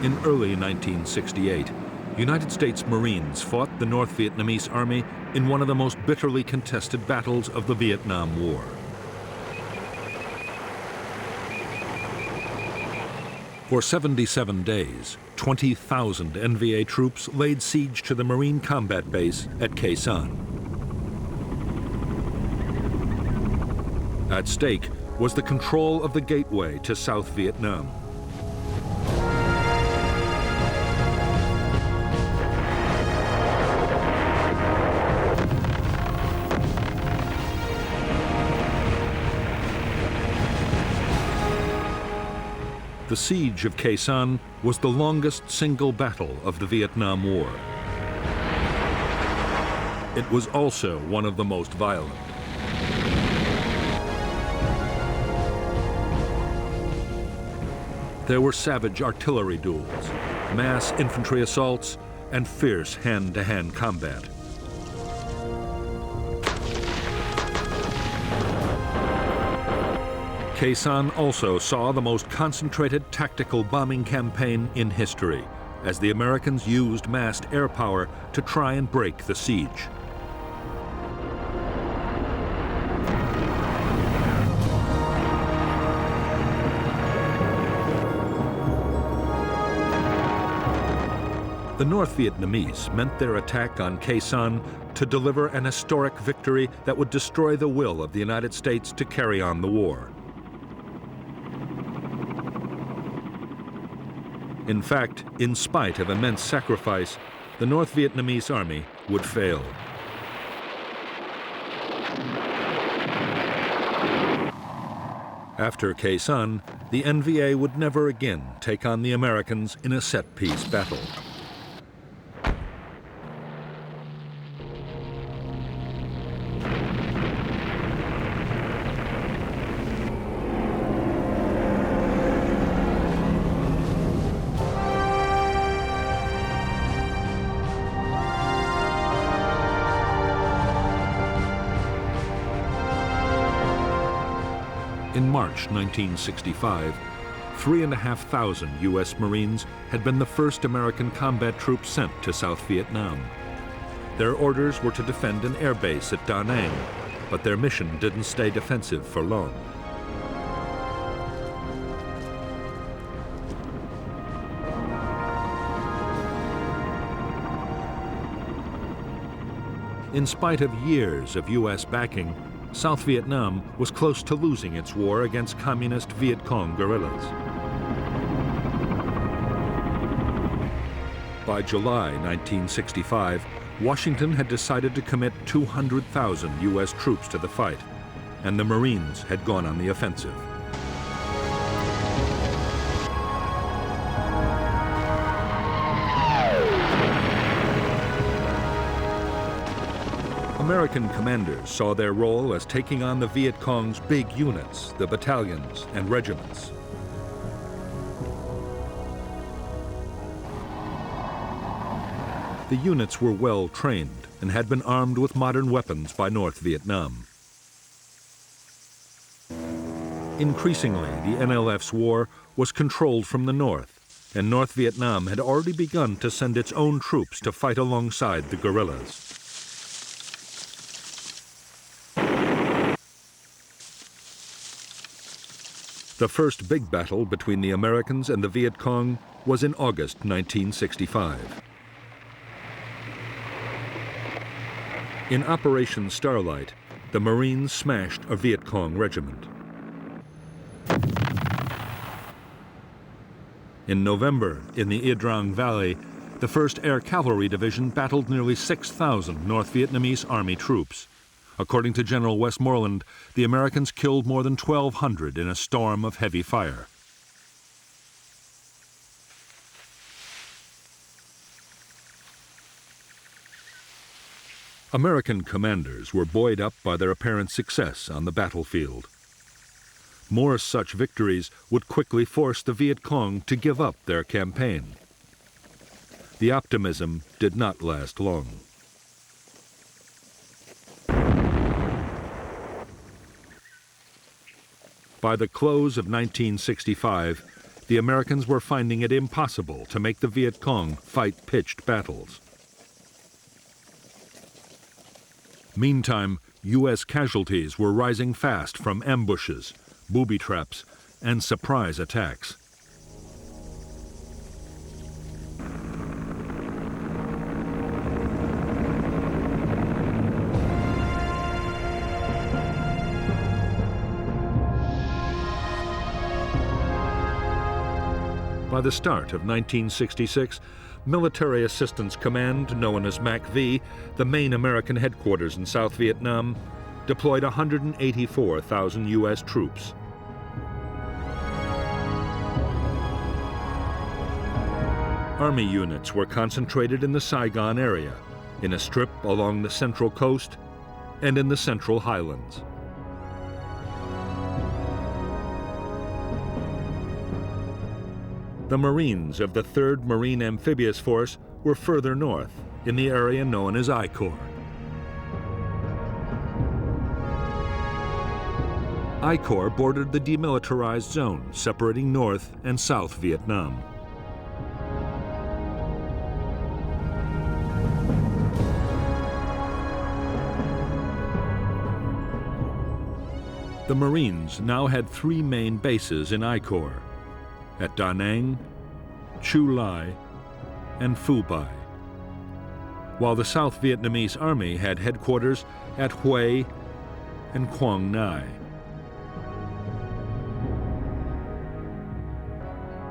In early 1968, United States Marines fought the North Vietnamese Army in one of the most bitterly contested battles of the Vietnam War. For 77 days, 20,000 NVA troops laid siege to the Marine combat base at Khe Sanh. At stake was the control of the gateway to South Vietnam. The siege of Khe Sanh was the longest single battle of the Vietnam War. It was also one of the most violent. There were savage artillery duels, mass infantry assaults, and fierce hand-to-hand combat. Khe Sanh also saw the most concentrated tactical bombing campaign in history, as the Americans used massed air power to try and break the siege. The North Vietnamese meant their attack on Khe Sanh to deliver an historic victory that would destroy the will of the United States to carry on the war. In fact, in spite of immense sacrifice, the North Vietnamese army would fail. After Khe Sanh, the NVA would never again take on the Americans in a set-piece battle. In March 1965, 3,500 U.S. Marines had been the first American combat troops sent to South Vietnam. Their orders were to defend an air base at Da Nang, but their mission didn't stay defensive for long. In spite of years of U.S. backing, South Vietnam was close to losing its war against communist Viet Cong guerrillas. By July 1965, Washington had decided to commit 200,000 U.S. troops to the fight, and the Marines had gone on the offensive. American commanders saw their role as taking on the Viet Cong's big units, the battalions and regiments. The units were well trained and had been armed with modern weapons by North Vietnam. Increasingly, the NLF's war was controlled from the north, and North Vietnam had already begun to send its own troops to fight alongside the guerrillas. The first big battle between the Americans and the Viet Cong was in August 1965. In Operation Starlight, the Marines smashed a Viet Cong regiment. In November, in the Ia Drang Valley, the 1st Air Cavalry Division battled nearly 6,000 North Vietnamese Army troops. According to General Westmoreland, the Americans killed more than 1,200 in a storm of heavy fire. American commanders were buoyed up by their apparent success on the battlefield. More such victories would quickly force the Viet Cong to give up their campaign. The optimism did not last long. By the close of 1965, the Americans were finding it impossible to make the Viet Cong fight pitched battles. Meantime, U.S. casualties were rising fast from ambushes, booby traps, and surprise attacks. By the start of 1966, Military Assistance Command, known as MACV, the main American headquarters in South Vietnam, deployed 184,000 U.S. troops. Army units were concentrated in the Saigon area, in a strip along the Central Coast, and in the Central Highlands. The Marines of the 3rd Marine Amphibious Force were further north, in the area known as I Corps. I Corps bordered the demilitarized zone separating North and South Vietnam. The Marines now had 3 main bases in I Corps: at Da Nang, Chu Lai, and Phu Bai, while the South Vietnamese Army had headquarters at Hue and Quang Ngai.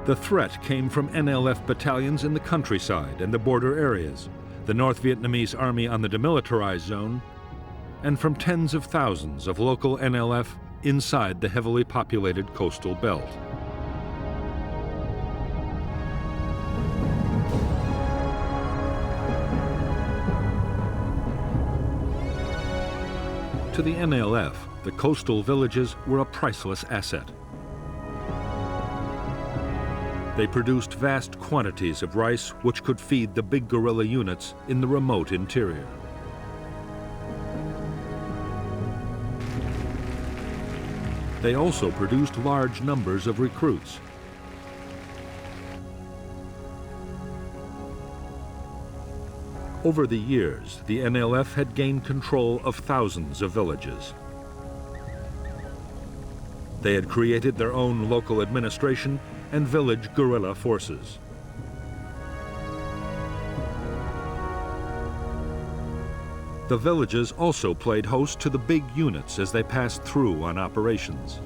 The threat came from NLF battalions in the countryside and the border areas, the North Vietnamese Army on the demilitarized zone, and from tens of thousands of local NLF inside the heavily populated coastal belt. To the NLF, the coastal villages were a priceless asset. They produced vast quantities of rice which could feed the big guerrilla units in the remote interior. They also produced large numbers of recruits. Over the years, the NLF had gained control of thousands of villages. They had created their own local administration and village guerrilla forces. The villages also played host to the big units as they passed through on operations.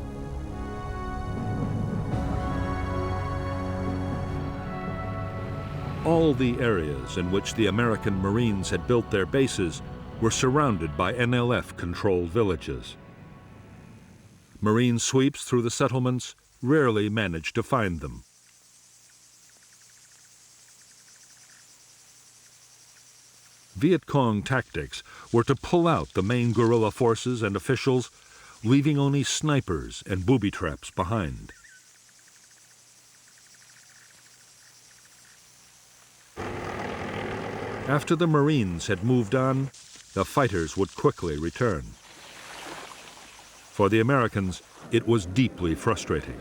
All the areas in which the American Marines had built their bases were surrounded by NLF-controlled villages. Marine sweeps through the settlements rarely managed to find them. Viet Cong tactics were to pull out the main guerrilla forces and officials, leaving only snipers and booby traps behind. After the Marines had moved on, the fighters would quickly return. For the Americans, it was deeply frustrating.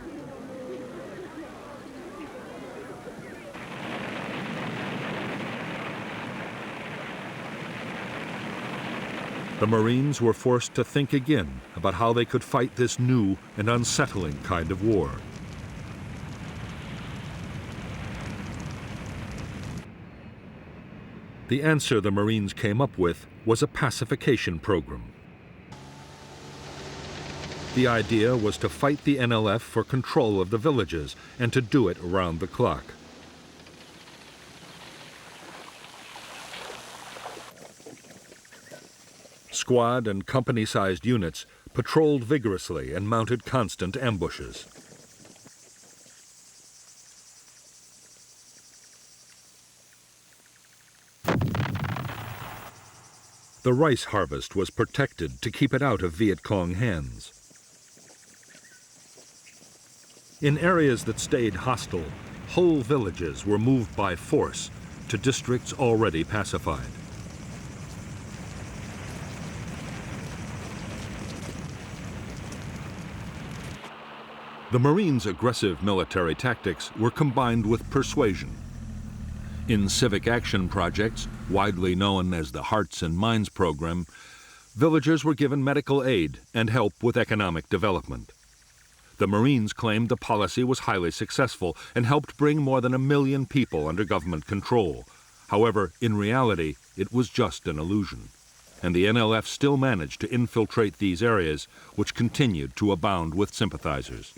The Marines were forced to think again about how they could fight this new and unsettling kind of war. The answer the Marines came up with was a pacification program. The idea was to fight the NLF for control of the villages and to do it around the clock. Squad and company-sized units patrolled vigorously and mounted constant ambushes. The rice harvest was protected to keep it out of Viet Cong hands. In areas that stayed hostile, whole villages were moved by force to districts already pacified. The Marines' aggressive military tactics were combined with persuasion. In civic action projects, widely known as the Hearts and Minds program, villagers were given medical aid and help with economic development. The Marines claimed the policy was highly successful and helped bring more than 1 million people under government control. However, in reality, it was just an illusion, and the NLF still managed to infiltrate these areas, which continued to abound with sympathizers.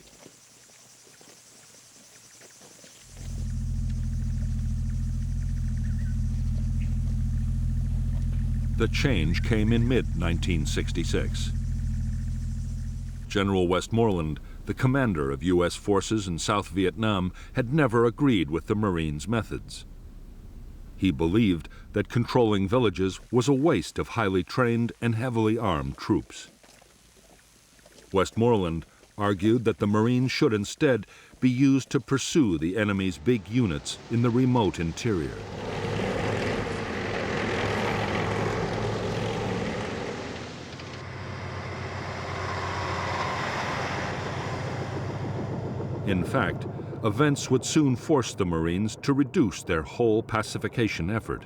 The change came in mid-1966. General Westmoreland, the commander of U.S. forces in South Vietnam, had never agreed with the Marines' methods. He believed that controlling villages was a waste of highly trained and heavily armed troops. Westmoreland argued that the Marines should instead be used to pursue the enemy's big units in the remote interior. In fact, events would soon force the Marines to reduce their whole pacification effort.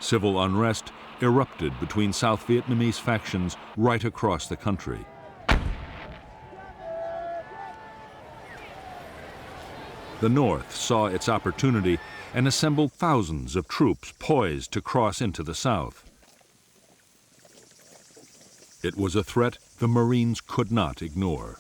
Civil unrest erupted between South Vietnamese factions right across the country. The North saw its opportunity and assembled thousands of troops poised to cross into the South. It was a threat the Marines could not ignore.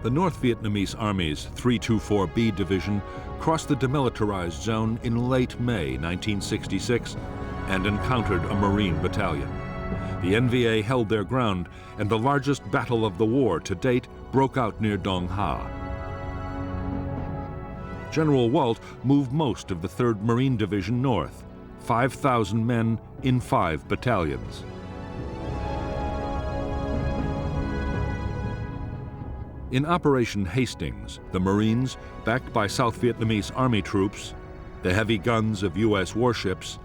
The North Vietnamese Army's 324B Division crossed the demilitarized zone in late May 1966 and encountered a Marine battalion. The NVA held their ground, and the largest battle of the war to date broke out near Dong Ha. General Walt moved most of the 3rd Marine Division north, 5,000 men in 5 battalions. In Operation Hastings, the Marines, backed by South Vietnamese Army troops, the heavy guns of U.S. warships,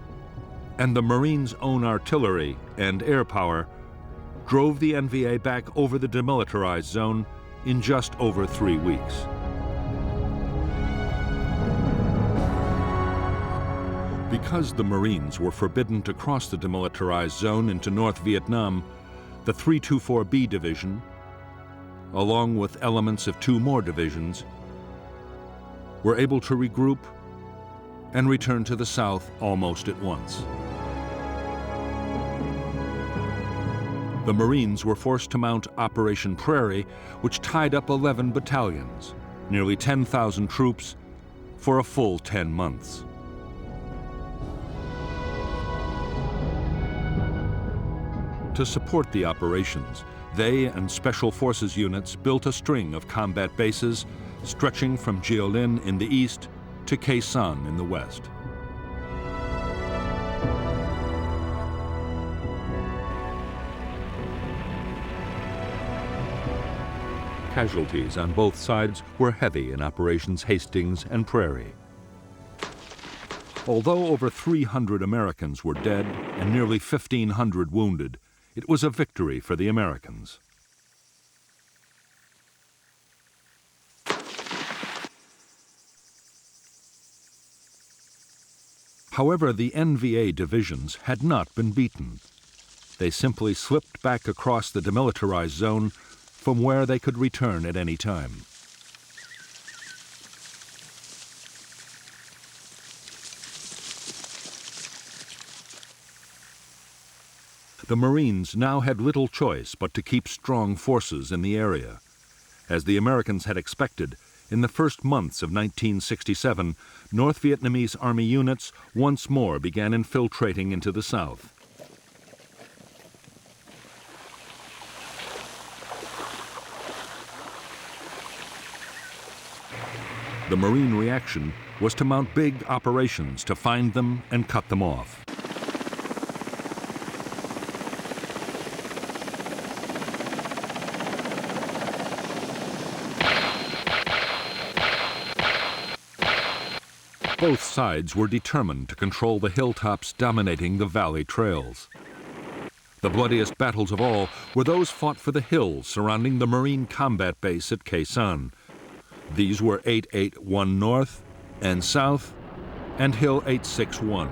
and the Marines' own artillery and air power, drove the NVA back over the demilitarized zone in just over 3 weeks. Because the Marines were forbidden to cross the demilitarized zone into North Vietnam, the 324B Division, along with elements of 2 more divisions, were able to regroup and return to the south almost at once. The Marines were forced to mount Operation Prairie, which tied up 11 battalions, nearly 10,000 troops, for a full 10 months. To support the operations, they and Special Forces units built a string of combat bases stretching from Jiolin in the east to Khe Sanh in the west. Casualties on both sides were heavy in Operations Hastings and Prairie. Although over 300 Americans were dead and nearly 1,500 wounded, it was a victory for the Americans. However, the NVA divisions had not been beaten. They simply slipped back across the demilitarized zone from where they could return at any time. The Marines now had little choice but to keep strong forces in the area. As the Americans had expected, in the first months of 1967, North Vietnamese Army units once more began infiltrating into the south. The Marine reaction was to mount big operations to find them and cut them off. Both sides were determined to control the hilltops dominating the valley trails. The bloodiest battles of all were those fought for the hills surrounding the Marine combat base at Khe Sanh. These were 881 North and South and Hill 861,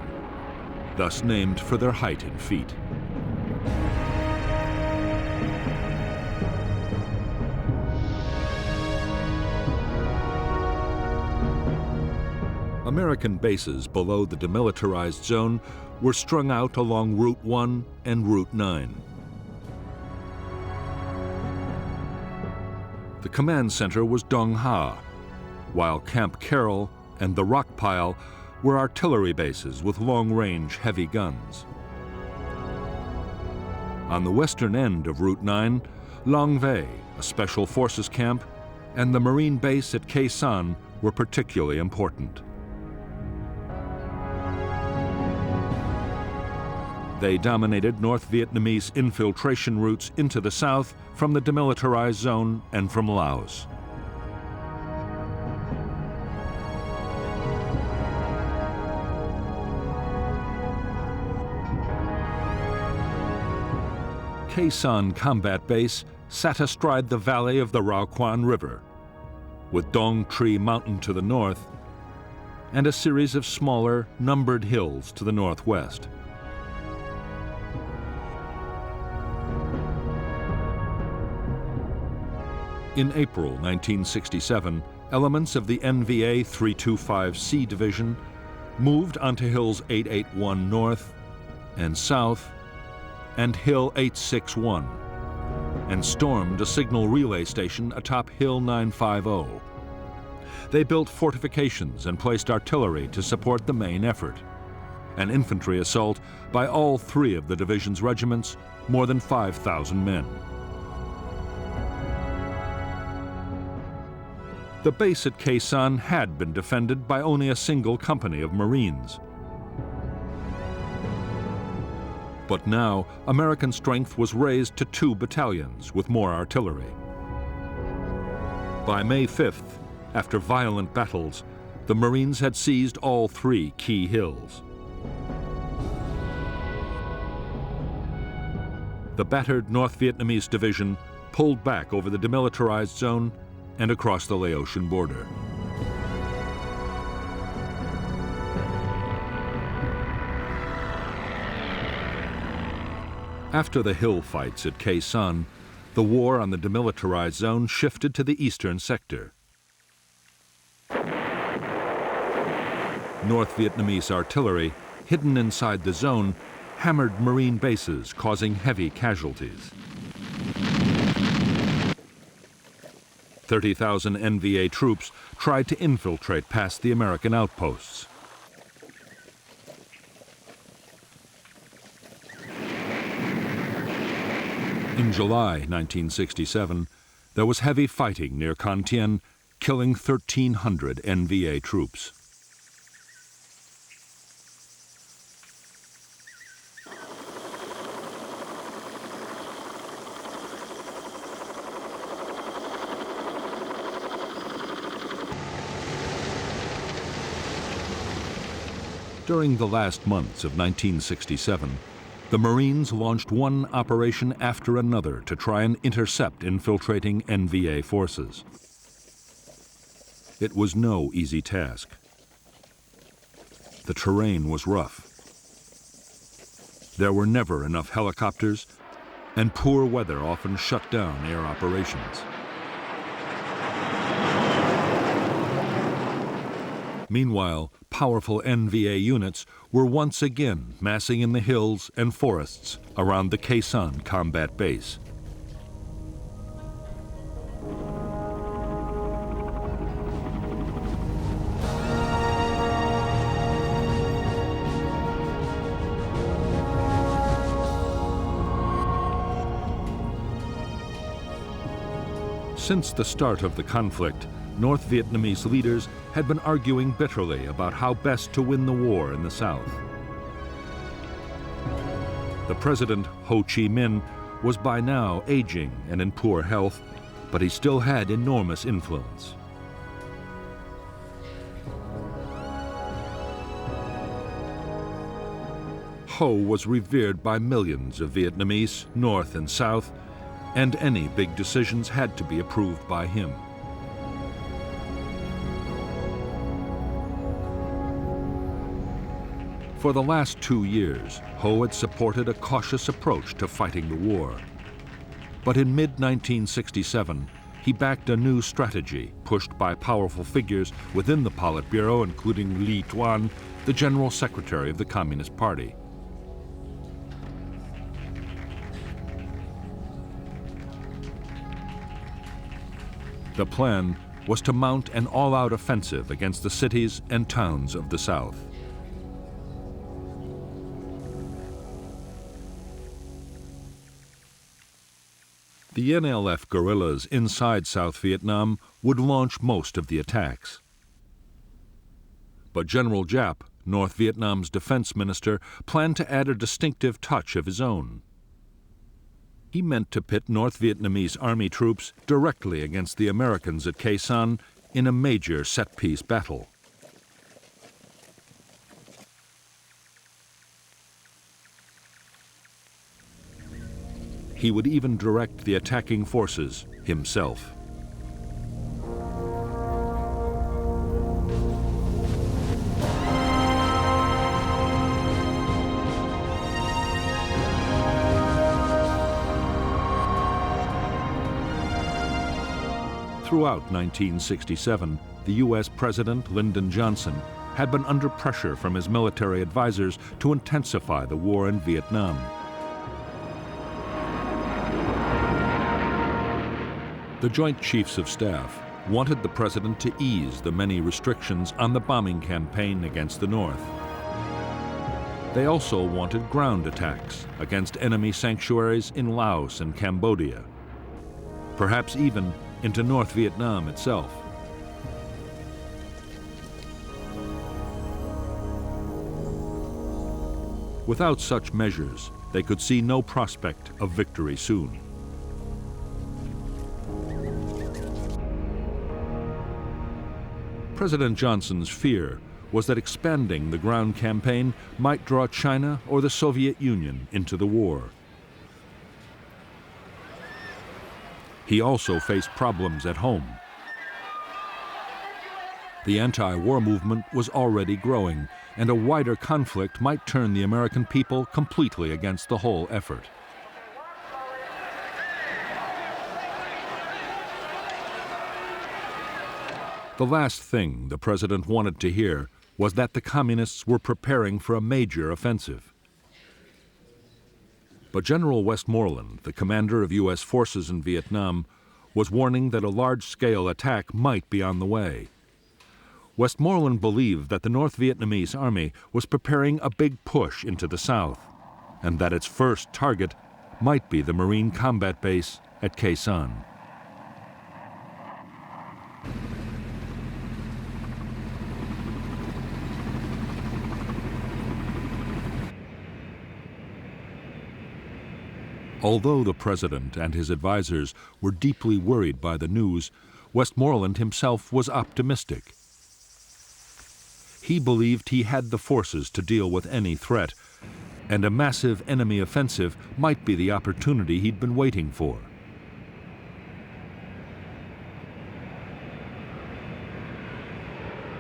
thus named for their height in feet. American bases below the demilitarized zone were strung out along Route 1 and Route 9. The command center was Dong Ha, while Camp Carroll and the Rock Pile were artillery bases with long-range heavy guns. On the western end of Route 9, Long Vei, a special forces camp, and the Marine base at Khe Sanh were particularly important. They dominated North Vietnamese infiltration routes into the south from the demilitarized zone and from Laos. Khe Sanh Combat Base sat astride the valley of the Rao Quan River, with Dong Tri Mountain to the north and a series of smaller, numbered hills to the northwest. In April 1967, elements of the NVA 325C Division moved onto Hills 881 North and South and Hill 861 and stormed a signal relay station atop Hill 950. They built fortifications and placed artillery to support the main effort. An infantry assault by all three of the division's regiments, more than 5,000 men. The base at Khe Sanh had been defended by only a single company of Marines. But now, American strength was raised to 2 battalions with more artillery. By May 5th, after violent battles, the Marines had seized all 3 key hills. The battered North Vietnamese division pulled back over the demilitarized zone and across the Laotian border. After the hill fights at Khe Sanh, the war on the demilitarized zone shifted to the eastern sector. North Vietnamese artillery, hidden inside the zone, hammered Marine bases, causing heavy casualties. 30,000 NVA troops tried to infiltrate past the American outposts. In July 1967, there was heavy fighting near Con Thien, killing 1,300 NVA troops. During the last months of 1967, the Marines launched one operation after another to try and intercept infiltrating NVA forces. It was no easy task. The terrain was rough. There were never enough helicopters, and poor weather often shut down air operations. Meanwhile, powerful NVA units were once again massing in the hills and forests around the Khe Sanh combat base. Since the start of the conflict, North Vietnamese leaders had been arguing bitterly about how best to win the war in the south. The president, Ho Chi Minh, was by now aging and in poor health, but he still had enormous influence. Ho was revered by millions of Vietnamese, North and South, and any big decisions had to be approved by him. For the last 2 years, Ho had supported a cautious approach to fighting the war. But in mid-1967, he backed a new strategy pushed by powerful figures within the Politburo, including Ly Tuan, the General Secretary of the Communist Party. The plan was to mount an all-out offensive against the cities and towns of the South. The NLF guerrillas inside South Vietnam would launch most of the attacks. But General Giap, North Vietnam's defense minister, planned to add a distinctive touch of his own. He meant to pit North Vietnamese army troops directly against the Americans at Khe Sanh in a major set-piece battle. He would even direct the attacking forces himself. Throughout 1967, the U.S. President Lyndon Johnson had been under pressure from his military advisors to intensify the war in Vietnam. The Joint Chiefs of Staff wanted the president to ease the many restrictions on the bombing campaign against the North. They also wanted ground attacks against enemy sanctuaries in Laos and Cambodia, perhaps even into North Vietnam itself. Without such measures, they could see no prospect of victory soon. President Johnson's fear was that expanding the ground campaign might draw China or the Soviet Union into the war. He also faced problems at home. The anti-war movement was already growing, and a wider conflict might turn the American people completely against the whole effort. The last thing the president wanted to hear was that the communists were preparing for a major offensive. But General Westmoreland, the commander of U.S. forces in Vietnam, was warning that a large-scale attack might be on the way. Westmoreland believed that the North Vietnamese army was preparing a big push into the South, and that its first target might be the Marine combat base at Khe Sanh. Although the president and his advisors were deeply worried by the news, Westmoreland himself was optimistic. He believed he had the forces to deal with any threat, and a massive enemy offensive might be the opportunity he'd been waiting for.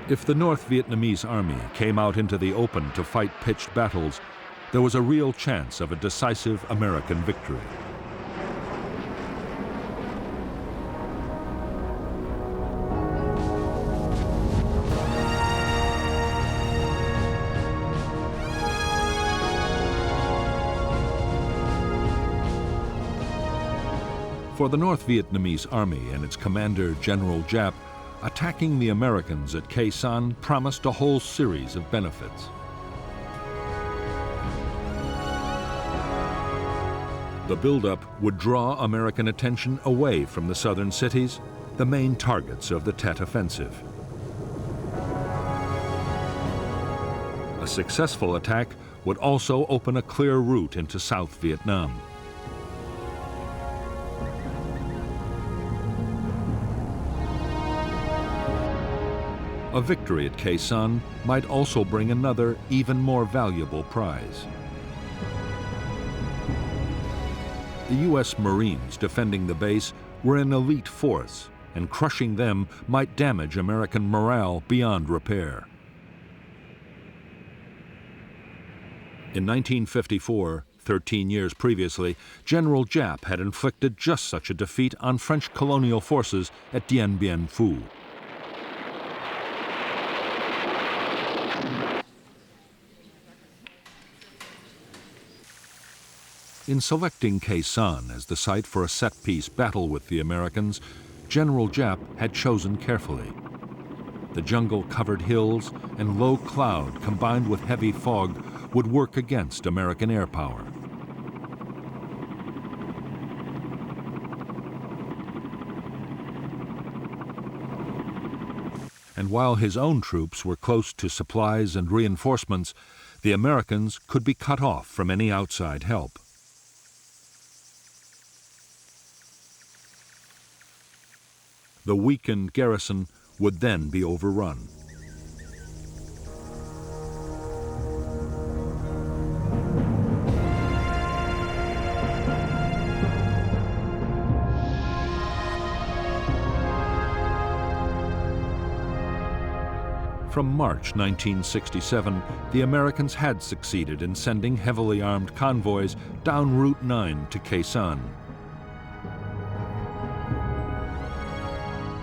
If the North Vietnamese army came out into the open to fight pitched battles, there was a real chance of a decisive American victory. For the North Vietnamese army and its commander, General Giap, attacking the Americans at Khe Sanh promised a whole series of benefits. The buildup would draw American attention away from the southern cities, the main targets of the Tet Offensive. A successful attack would also open a clear route into South Vietnam. A victory at Khe Sanh might also bring another, even more valuable prize: The U.S. Marines defending the base were an elite force, and crushing them might damage American morale beyond repair. In 1954, 13 years previously, General Giap had inflicted just such a defeat on French colonial forces at Dien Bien Phu. In selecting Khe Sanh as the site for a set-piece battle with the Americans, General Giap had chosen carefully. The jungle-covered hills and low cloud combined with heavy fog would work against American air power. And while his own troops were close to supplies and reinforcements, the Americans could be cut off from any outside help. The weakened garrison would then be overrun. From March 1967, the Americans had succeeded in sending heavily armed convoys down Route 9 to Khe Sanh.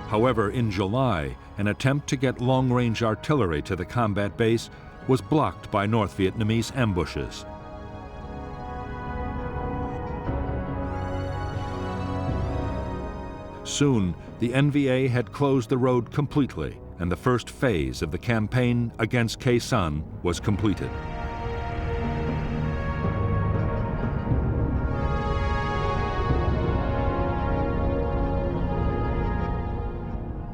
However, in July, an attempt to get long-range artillery to the combat base was blocked by North Vietnamese ambushes. Soon, the NVA had closed the road completely, and the first phase of the campaign against Khe Sanh was completed.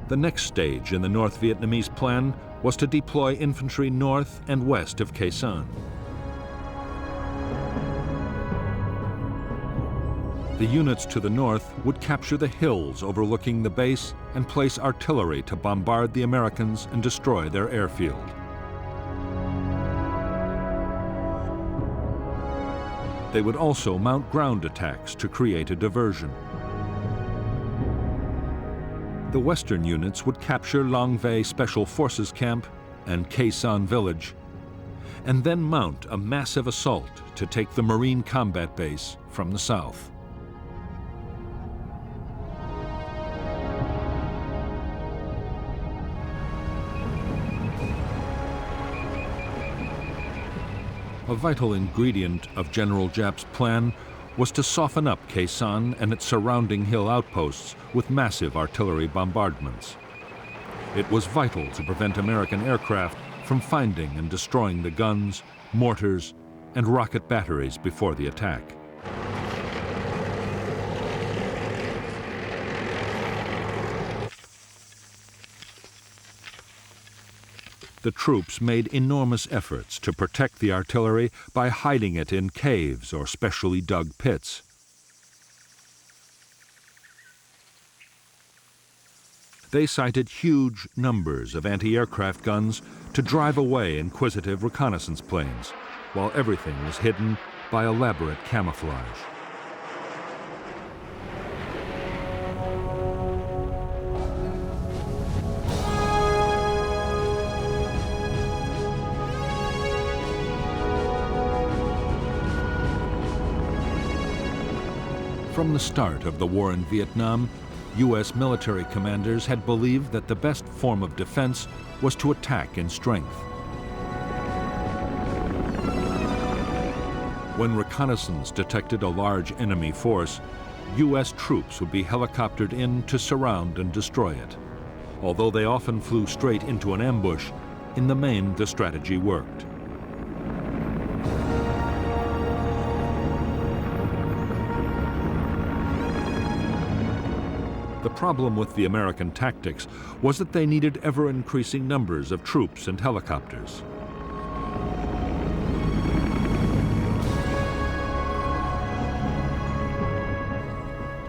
The next stage in the North Vietnamese plan was to deploy infantry north and west of Khe Sanh. The units to the north would capture the hills overlooking the base and place artillery to bombard the Americans and destroy their airfield. They would also mount ground attacks to create a diversion. The western units would capture Long Vei Special Forces Camp and Khe Sanh Village, and then mount a massive assault to take the Marine combat base from the south. A vital ingredient of General Giap's plan was to soften up Khe Sanh and its surrounding hill outposts with massive artillery bombardments. It was vital to prevent American aircraft from finding and destroying the guns, mortars, and rocket batteries before the attack. The troops made enormous efforts to protect the artillery by hiding it in caves or specially dug pits. They sighted huge numbers of anti-aircraft guns to drive away inquisitive reconnaissance planes, while everything was hidden by elaborate camouflage. From the start of the war in Vietnam, U.S. military commanders had believed that the best form of defense was to attack in strength. When reconnaissance detected a large enemy force, U.S. troops would be helicoptered in to surround and destroy it. Although they often flew straight into an ambush, in the main the strategy worked. The problem with the American tactics was that they needed ever-increasing numbers of troops and helicopters.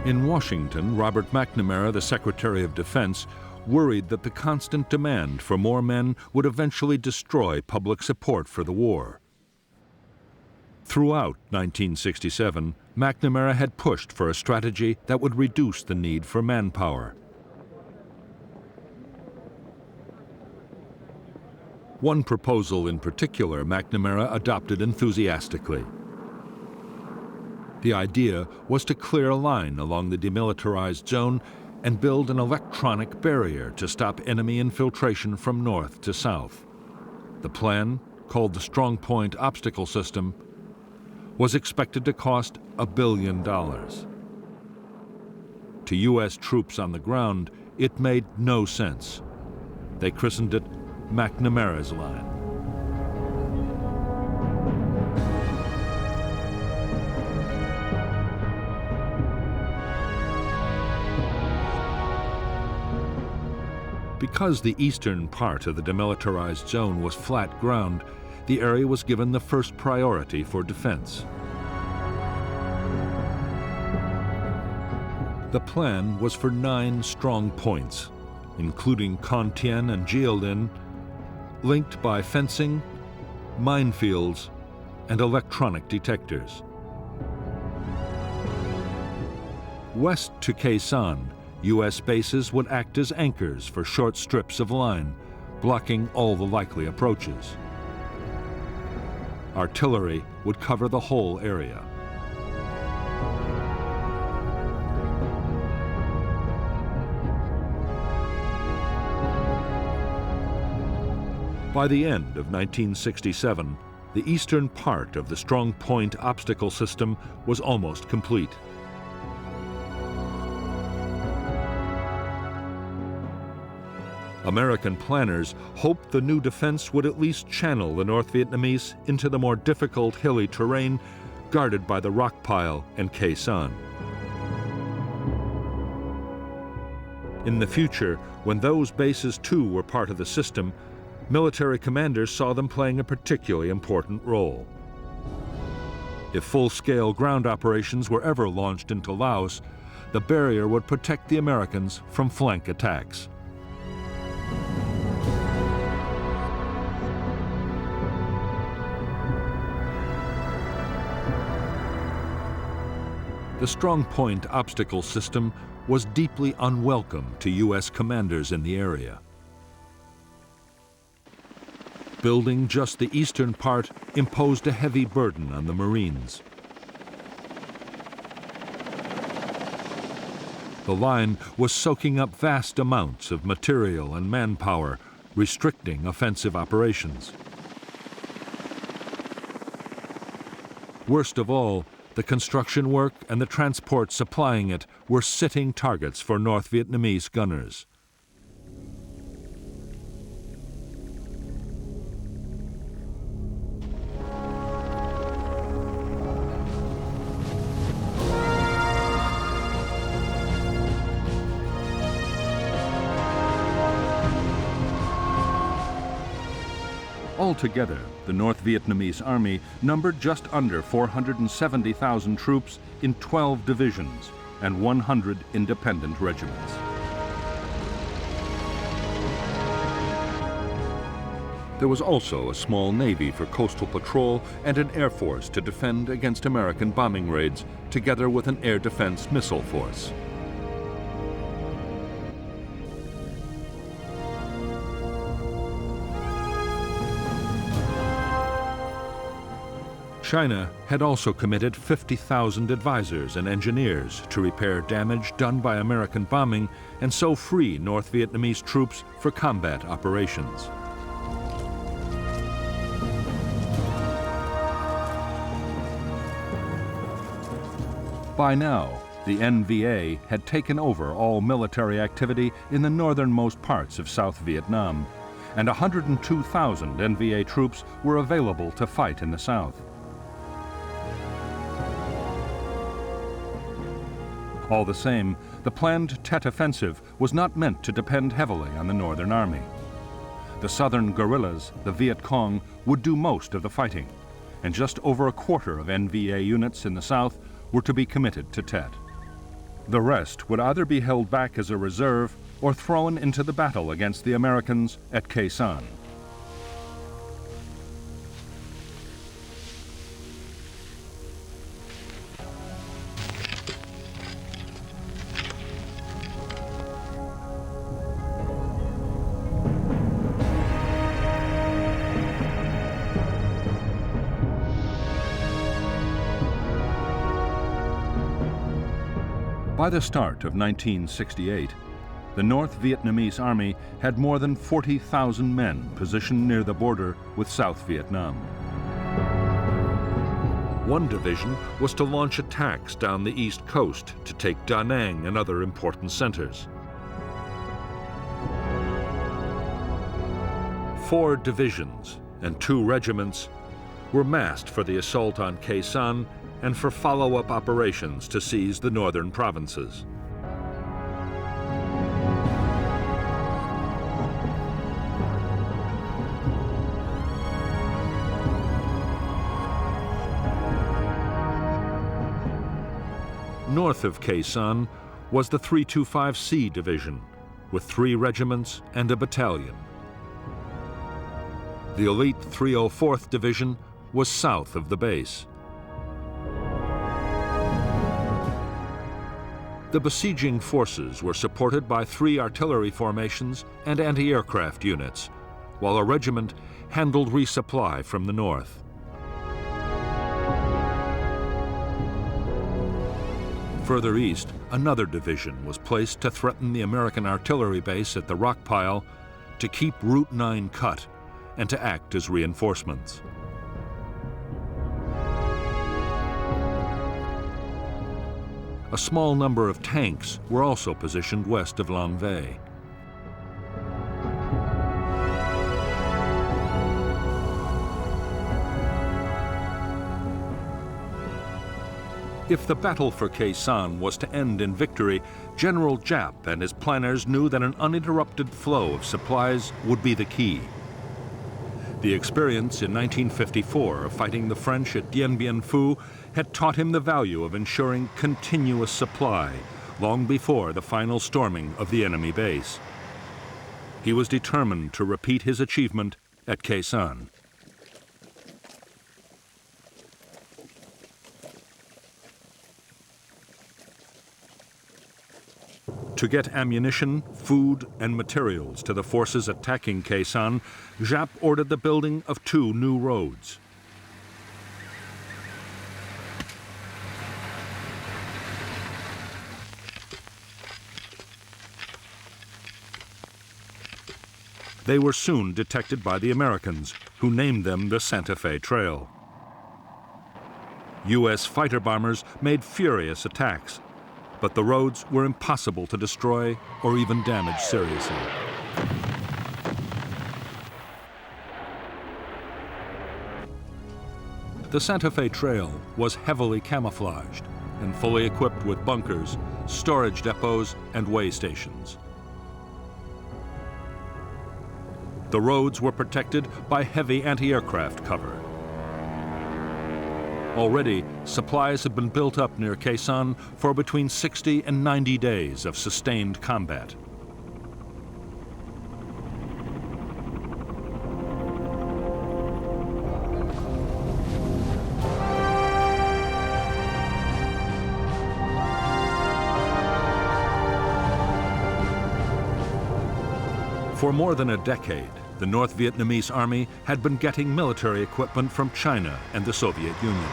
In Washington, Robert McNamara, the Secretary of Defense, worried that the constant demand for more men would eventually destroy public support for the war. Throughout 1967, McNamara had pushed for a strategy that would reduce the need for manpower. One proposal in particular McNamara adopted enthusiastically. The idea was to clear a line along the demilitarized zone and build an electronic barrier to stop enemy infiltration from north to south. The plan, called the Strong Point Obstacle System, was expected to cost $1 billion. To U.S. troops on the ground, it made no sense. They christened it McNamara's Line. Because the eastern part of the demilitarized zone was flat ground, the area was given the first priority for defense. The plan was for 9 strong points, including Con Thien and Jilin, linked by fencing, minefields, and electronic detectors. West to Khe Sanh, U.S. bases would act as anchors for short strips of line, blocking all the likely approaches. Artillery would cover the whole area. By the end of 1967, the eastern part of the Strong Point Obstacle System was almost complete. American planners hoped the new defense would at least channel the North Vietnamese into the more difficult hilly terrain guarded by the rock pile and Khe Sanh. In the future, when those bases too were part of the system, military commanders saw them playing a particularly important role. If full-scale ground operations were ever launched into Laos, the barrier would protect the Americans from flank attacks. The Strong Point Obstacle System was deeply unwelcome to U.S. commanders in the area. Building just the eastern part imposed a heavy burden on the Marines. The line was soaking up vast amounts of material and manpower, restricting offensive operations. Worst of all, the construction work and the transport supplying it were sitting targets for North Vietnamese gunners. Altogether, the North Vietnamese Army numbered just under 470,000 troops in 12 divisions and 100 independent regiments. There was also a small navy for coastal patrol and an air force to defend against American bombing raids, together with an air defense missile force. China had also committed 50,000 advisors and engineers to repair damage done by American bombing and so free North Vietnamese troops for combat operations. By now, the NVA had taken over all military activity in the northernmost parts of South Vietnam, and 102,000 NVA troops were available to fight in the south. All the same, the planned Tet Offensive was not meant to depend heavily on the Northern Army. The southern guerrillas, the Viet Cong, would do most of the fighting, and just over a quarter of NVA units in the south were to be committed to Tet. The rest would either be held back as a reserve or thrown into the battle against the Americans at Khe Sanh. By the start of 1968, the North Vietnamese Army had more than 40,000 men positioned near the border with South Vietnam. One division was to launch attacks down the east coast to take Da Nang and other important centers. 4 divisions and 2 regiments were massed for the assault on Khe Sanh and for follow-up operations to seize the northern provinces. North of Khe Sanh was the 325C Division, with 3 regiments and a battalion. The elite 304th Division was south of the base. The besieging forces were supported by 3 artillery formations and anti-aircraft units, while a regiment handled resupply from the north. Further east, another division was placed to threaten the American artillery base at the rock pile, to keep Route 9 cut, and to act as reinforcements. A small number of tanks were also positioned west of Lang Vei. If the battle for Khe Sanh was to end in victory, General Giap and his planners knew that an uninterrupted flow of supplies would be the key. The experience in 1954 of fighting the French at Dien Bien Phu had taught him the value of ensuring continuous supply long before the final storming of the enemy base. He was determined to repeat his achievement at Khe Sanh. To get ammunition, food, and materials to the forces attacking Khe Sanh, Giap ordered the building of 2 new roads. They were soon detected by the Americans, who named them the Santa Fe Trail. U.S. fighter bombers made furious attacks, but the roads were impossible to destroy or even damage seriously. The Santa Fe Trail was heavily camouflaged and fully equipped with bunkers, storage depots, and way stations. The roads were protected by heavy anti-aircraft cover. Already, supplies had been built up near Khe Sanh for between 60 and 90 days of sustained combat. For more than a decade, the North Vietnamese Army had been getting military equipment from China and the Soviet Union.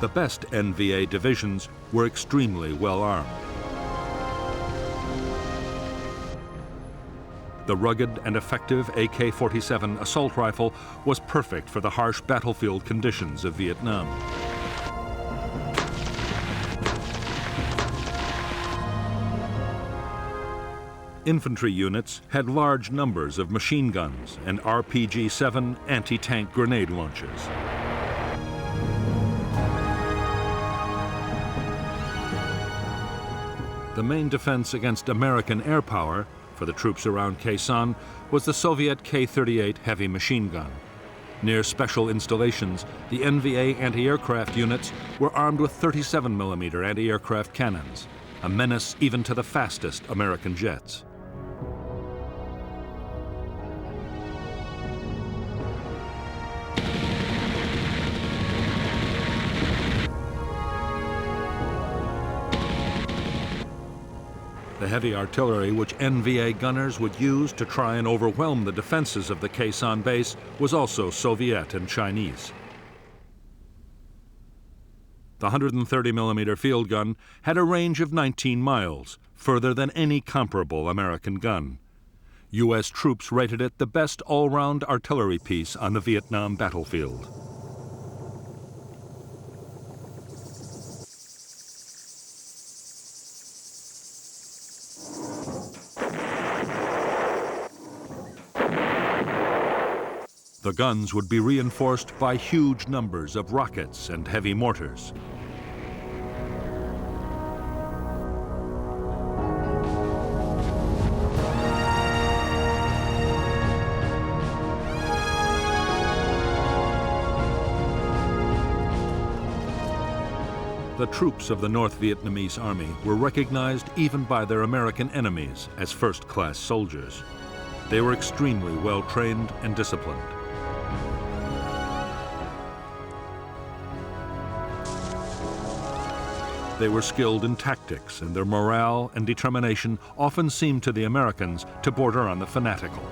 The best NVA divisions were extremely well armed. The rugged and effective AK-47 assault rifle was perfect for the harsh battlefield conditions of Vietnam. Infantry units had large numbers of machine guns and RPG-7 anti-tank grenade launchers. The main defense against American air power for the troops around Khe Sanh was the Soviet K-38 heavy machine gun. Near special installations, the NVA anti-aircraft units were armed with 37mm anti-aircraft cannons, a menace even to the fastest American jets. The heavy artillery which NVA gunners would use to try and overwhelm the defenses of the Khe Sanh base was also Soviet and Chinese. The 130mm field gun had a range of 19 miles, further than any comparable American gun. U.S. troops rated it the best all-round artillery piece on the Vietnam battlefield. The guns would be reinforced by huge numbers of rockets and heavy mortars. The troops of the North Vietnamese Army were recognized even by their American enemies as first-class soldiers. They were extremely well-trained and disciplined. They were skilled in tactics, and their morale and determination often seemed to the Americans to border on the fanatical.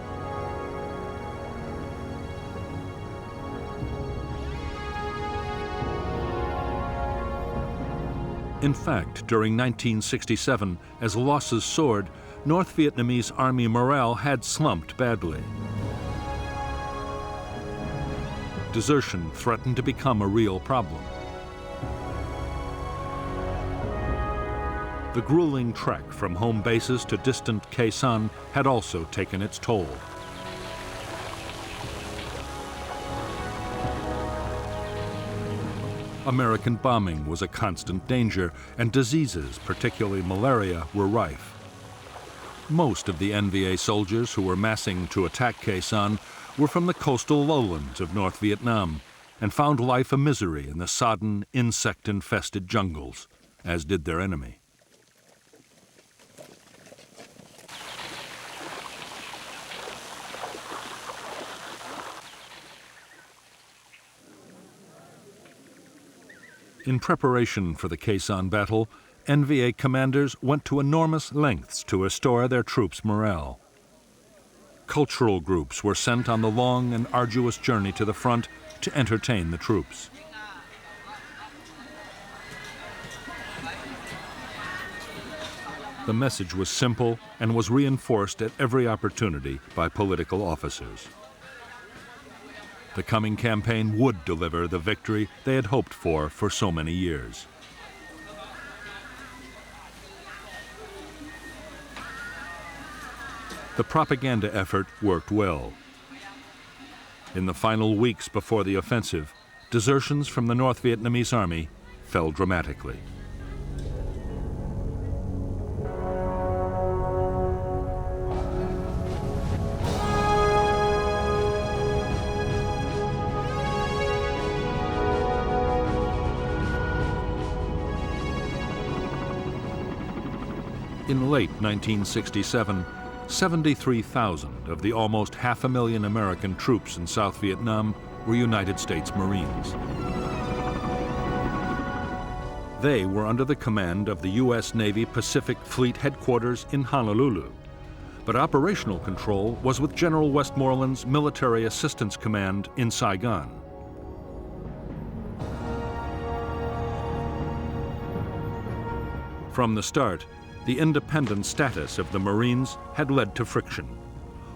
In fact, during 1967, as losses soared, North Vietnamese Army morale had slumped badly. Desertion threatened to become a real problem. The grueling trek from home bases to distant Khe Sanh had also taken its toll. American bombing was a constant danger, and diseases, particularly malaria, were rife. Most of the NVA soldiers who were massing to attack Khe Sanh were from the coastal lowlands of North Vietnam and found life a misery in the sodden, insect-infested jungles, as did their enemy. In preparation for the Khe Sanh battle, NVA commanders went to enormous lengths to restore their troops' morale. Cultural groups were sent on the long and arduous journey to the front to entertain the troops. The message was simple and was reinforced at every opportunity by political officers. The coming campaign would deliver the victory they had hoped for so many years. The propaganda effort worked well. In the final weeks before the offensive, desertions from the North Vietnamese Army fell dramatically. In late 1967, 73,000 of the almost 500,000 American troops in South Vietnam were United States Marines. They were under the command of the U.S. Navy Pacific Fleet Headquarters in Honolulu, but operational control was with General Westmoreland's Military Assistance Command in Saigon. From the start, the independent status of the Marines had led to friction.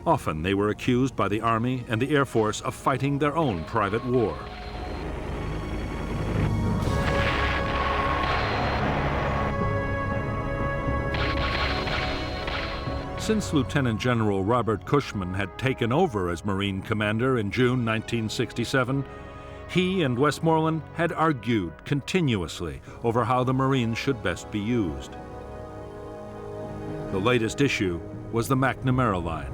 Often they were accused by the Army and the Air Force of fighting their own private war. Since Lieutenant General Robert Cushman had taken over as Marine commander in June 1967, he and Westmoreland had argued continuously over how the Marines should best be used. The latest issue was the McNamara Line.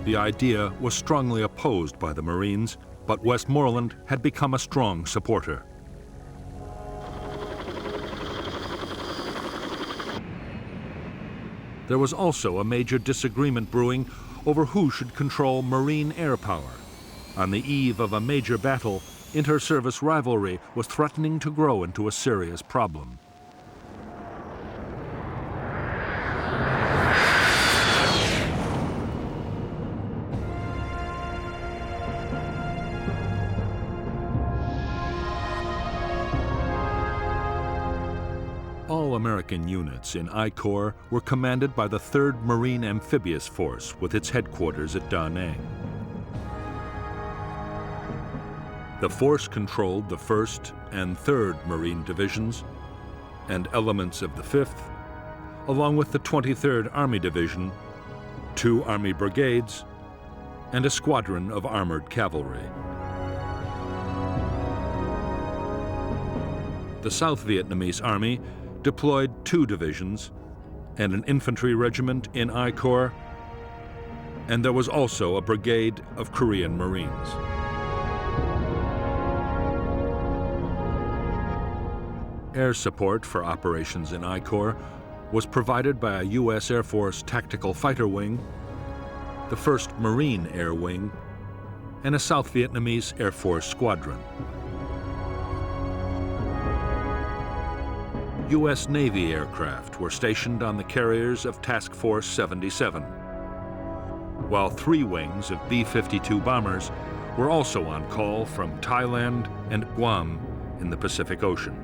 The idea was strongly opposed by the Marines, but Westmoreland had become a strong supporter. There was also a major disagreement brewing over who should control Marine air power. On the eve of a major battle, inter-service rivalry was threatening to grow into a serious problem. All American units in I Corps were commanded by the 3rd Marine Amphibious Force with its headquarters at Da Nang. The force controlled the 1st and 3rd Marine Divisions and elements of the 5th, along with the 23rd Army Division, 2 Army brigades, and a squadron of armored cavalry. The South Vietnamese Army deployed 2 divisions and an infantry regiment in I Corps, and there was also a brigade of Korean Marines. Air support for operations in I Corps was provided by a U.S. Air Force Tactical Fighter Wing, the 1st Marine Air Wing, and a South Vietnamese Air Force Squadron. U.S. Navy aircraft were stationed on the carriers of Task Force 77, while 3 wings of B-52 bombers were also on call from Thailand and Guam in the Pacific Ocean.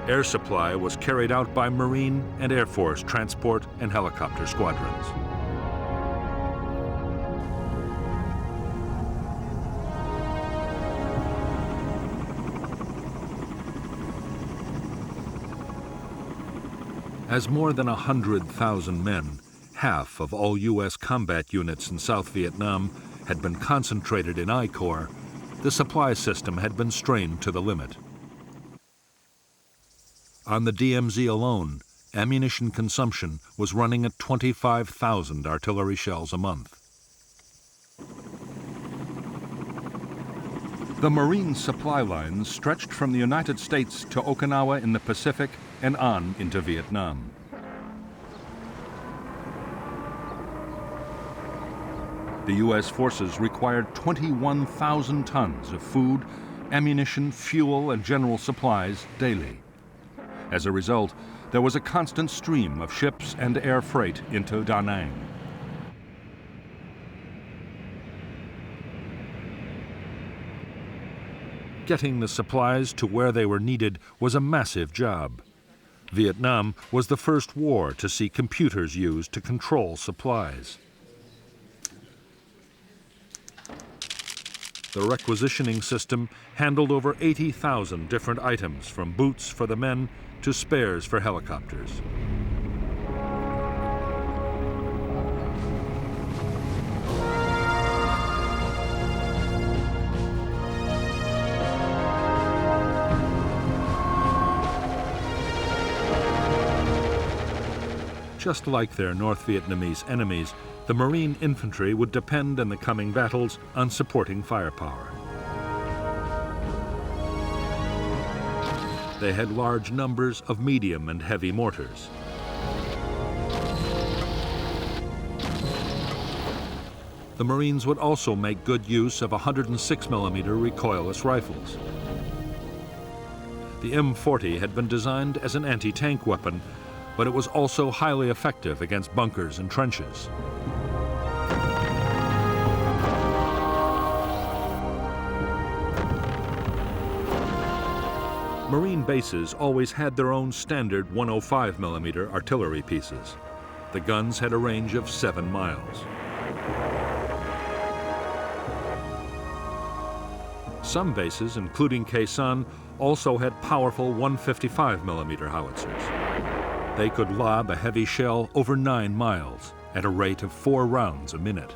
Air supply was carried out by Marine and Air Force transport and helicopter squadrons. As more than 100,000 men, half of all U.S. combat units in South Vietnam, had been concentrated in I Corps, the supply system had been strained to the limit. On the DMZ alone, ammunition consumption was running at 25,000 artillery shells a month. The Marine supply lines stretched from the United States to Okinawa in the Pacific and on into Vietnam. The U.S. forces required 21,000 tons of food, ammunition, fuel, and general supplies daily. As a result, there was a constant stream of ships and air freight into Da Nang. Getting the supplies to where they were needed was a massive job. Vietnam was the first war to see computers used to control supplies. The requisitioning system handled over 80,000 different items, from boots for the men to spares for helicopters. Just like their North Vietnamese enemies, the Marine infantry would depend in the coming battles on supporting firepower. They had large numbers of medium and heavy mortars. The Marines would also make good use of 106mm recoilless rifles. The M40 had been designed as an anti-tank weapon, but it was also highly effective against bunkers and trenches. Marine bases always had their own standard 105mm artillery pieces. The guns had a range of 7 miles. Some bases, including Khe Sanh, also had powerful 155mm howitzers. They could lob a heavy shell over 9 miles at a rate of 4 rounds a minute.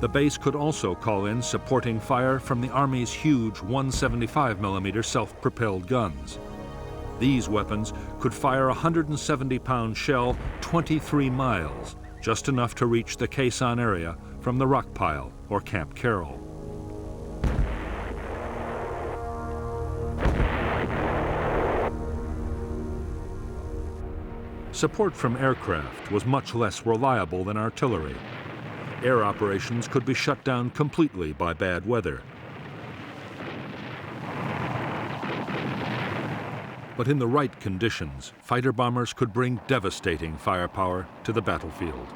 The base could also call in supporting fire from the Army's huge 175mm self-propelled guns. These weapons could fire a 170-pound shell 23 miles, just enough to reach the Khe Sanh area from the rock pile or Camp Carroll. Support from aircraft was much less reliable than artillery. Air operations could be shut down completely by bad weather. But in the right conditions, fighter bombers could bring devastating firepower to the battlefield.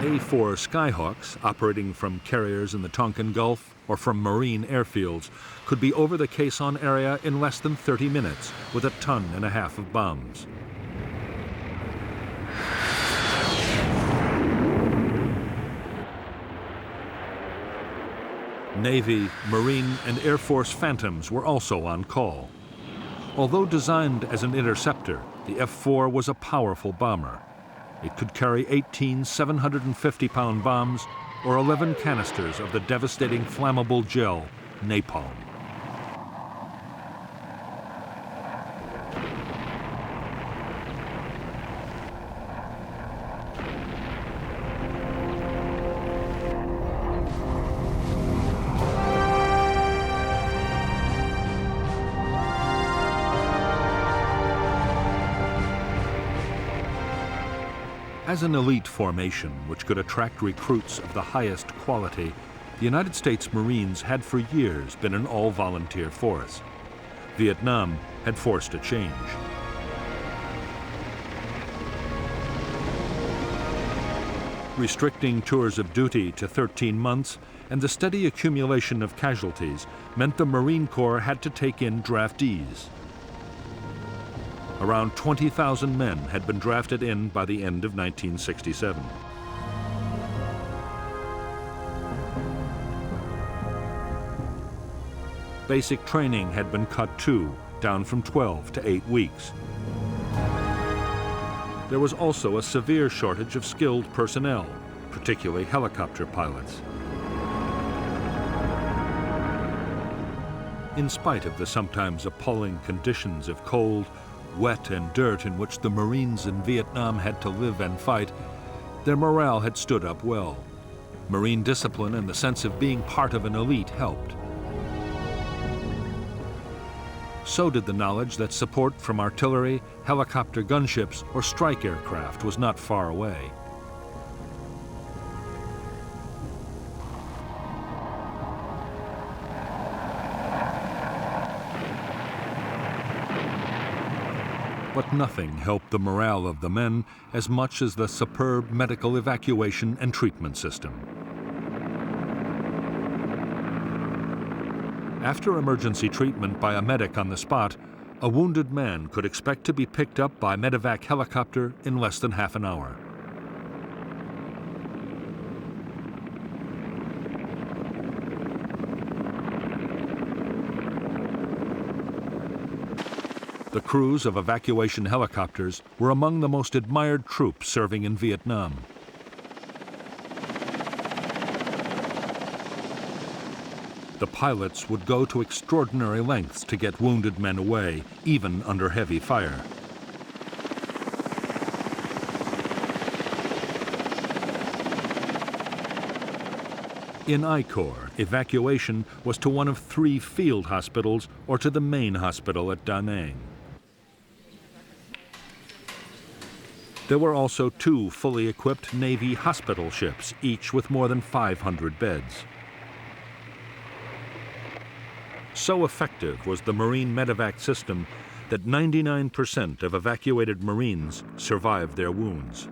A-4 Skyhawks, operating from carriers in the Tonkin Gulf or from Marine airfields, could be over the Khe Sanh area in less than 30 minutes with 1.5 tons of bombs. Navy, Marine, and Air Force Phantoms were also on call. Although designed as an interceptor, the F-4 was a powerful bomber. It could carry 18 750-pound bombs or 11 canisters of the devastating flammable gel, napalm. As an elite formation which could attract recruits of the highest quality, the United States Marines had for years been an all-volunteer force. Vietnam had forced a change. Restricting tours of duty to 13 months and the steady accumulation of casualties meant the Marine Corps had to take in draftees. Around 20,000 men had been drafted in by the end of 1967. Basic training had been cut too, down from 12 to 8 weeks. There was also a severe shortage of skilled personnel, particularly helicopter pilots. In spite of the sometimes appalling conditions of cold, wet, and dirt in which the Marines in Vietnam had to live and fight, their morale had stood up well. Marine discipline and the sense of being part of an elite helped. So did the knowledge that support from artillery, helicopter gunships, or strike aircraft was not far away. But nothing helped the morale of the men as much as the superb medical evacuation and treatment system. After emergency treatment by a medic on the spot, a wounded man could expect to be picked up by medevac helicopter in less than half an hour. The crews of evacuation helicopters were among the most admired troops serving in Vietnam. The pilots would go to extraordinary lengths to get wounded men away, even under heavy fire. In I Corps, evacuation was to one of 3 field hospitals or to the main hospital at Da Nang. There were also 2 fully equipped Navy hospital ships, each with more than 500 beds. So effective was the Marine medevac system that 99% of evacuated Marines survived their wounds.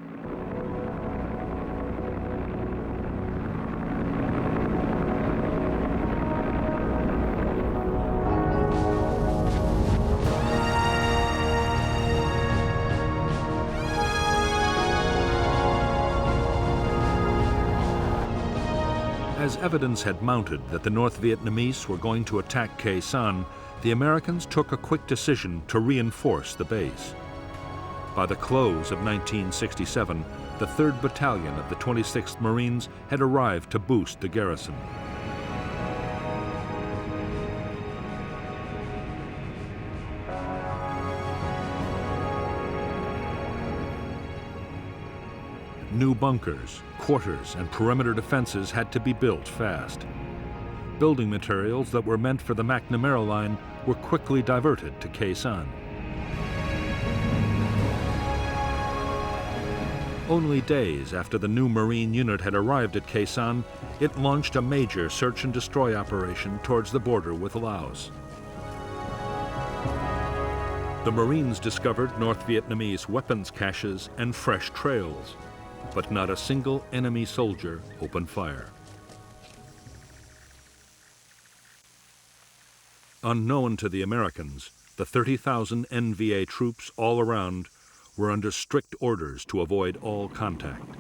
As evidence had mounted that the North Vietnamese were going to attack Khe Sanh, the Americans took a quick decision to reinforce the base. By the close of 1967, the 3rd Battalion of the 26th Marines had arrived to boost the garrison. New bunkers, quarters, and perimeter defenses had to be built fast. Building materials that were meant for the McNamara Line were quickly diverted to Khe Sanh. Only days after the new Marine unit had arrived at Khe Sanh, it launched a major search and destroy operation towards the border with Laos. The Marines discovered North Vietnamese weapons caches and fresh trails. but not a single enemy soldier opened fire. Unknown to the Americans, the 30,000 NVA troops all around were under strict orders to avoid all contact.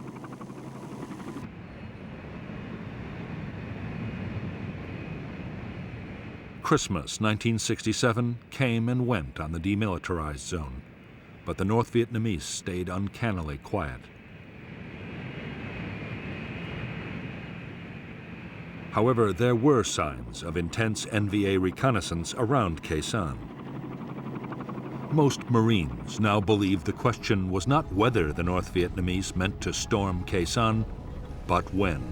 Christmas 1967 came and went on the demilitarized zone, but the North Vietnamese stayed uncannily quiet. However, there were signs of intense NVA reconnaissance around Khe Sanh. Most Marines now believed the question was not whether the North Vietnamese meant to storm Khe Sanh, but when.